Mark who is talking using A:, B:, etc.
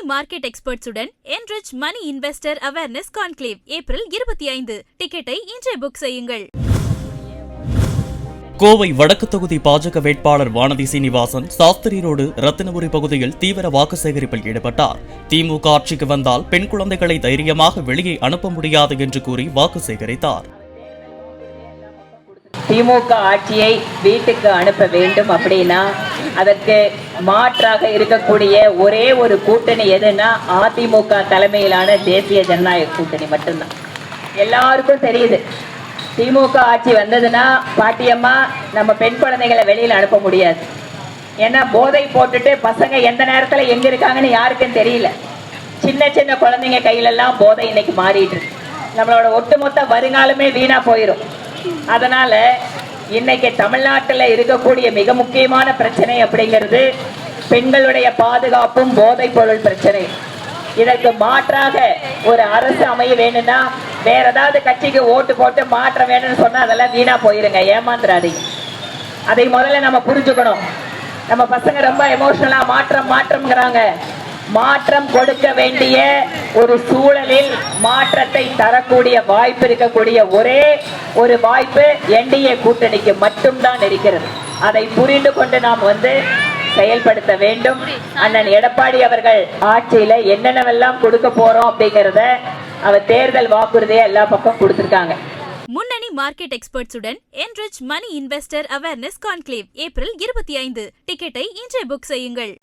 A: Market எக்ஸ்பர்ட்ஸுடன் enrich money investor awareness conclave April 25. டிக்கெட்டை இன்றே book செய்யுங்கள்.
B: கோவை வடக்கு தொகுதி பாஜக வேட்பாளர் வானதி சீனிவாசன் சாஸ்திரி ரோடு ரத்தினபுரி பகுதியில் தீவிர வாக்கு சேகரிப்பில் ஈடுபட்டார். திமுக ஆட்சிக்கு வந்தால் பெண் குழந்தைகளை தைரியமாக வெளியே அனுப்ப முடியாது என்று கூறி வாக்கு சேகரித்தார்.
C: திமுக ஆட்சியை வீட்டுக்கு அனுப்ப வேண்டும் அப்படின்னா அதற்கு மாற்றாக இருக்கக்கூடிய ஒரே ஒரு கூட்டணி எதுன்னா அதிமுக தலைமையிலான தேசிய ஜனநாயக கூட்டணி மட்டும்தான். எல்லாருக்கும் தெரியுது, திமுக ஆட்சி வந்ததுன்னா பாட்டியம்மா நம்ம பெண் குழந்தைகளை வெளியில் அனுப்ப முடியாது. ஏன்னா போதை போட்டுட்டு பசங்க எந்த நேரத்தில் எங்க இருக்காங்கன்னு யாருக்கும் தெரியல. சின்ன சின்ன குழந்தைங்க கையிலெல்லாம் போதை இன்னைக்கு மாறிட்டு இருக்கு. நம்மளோட ஒட்டுமொத்த வருங்காலமே வீணா போயிடும். அதனால இன்னைக்கு தமிழ்நாட்டில் இருக்கக்கூடிய மிக முக்கியமான பிரச்சனை அப்படிங்கிறது பெண்களுடைய பாதுகாப்பும் போதைப் பொருள் பிரச்சனை. இதற்கு மாற்றாக ஒரு அரசு அமைய வேணும்னா வேற ஏதாவது கட்சிக்கு ஓட்டு போட்டு மாற்றம் வேணும்னு சொன்னா அதெல்லாம் வீணா போயிருங்க, ஏமாந்துடாதீங்க. அதை முதல்ல நம்ம புரிஞ்சுக்கணும். நம்ம பசங்க ரொம்ப எமோஷனலா மாற்றம்ங்கிறாங்க. மாற்றம் கொடுக்க வேண்டிய ஒரு சூழலில் மாற்றத்தை தரக்கூடிய வாய்ப்பு இருக்கக்கூடிய ஒரே ஒரு வாய்ப்பு என்டிஏ கூட்டணிக்கு மட்டும்தான் இருக்கிறது. அதை புரிந்து கொண்டு நாம் செயல்படுத்த வேண்டும். அண்ணன் எடப்பாடி அவர்கள் ஆட்சியில என்னென்னவெல்லாம் கொடுக்க போறோம் அப்படிங்கறத அவர் தேர்தல் வாக்குறுதியை எல்லா பக்கம் கொடுத்திருக்காங்க.
A: முன்னணி market எக்ஸ்பர்ட்ஸுடன் enrich money investor awareness conclave April 25. டிக்கெட்டை இன்றே புக் செய்யுங்கள்.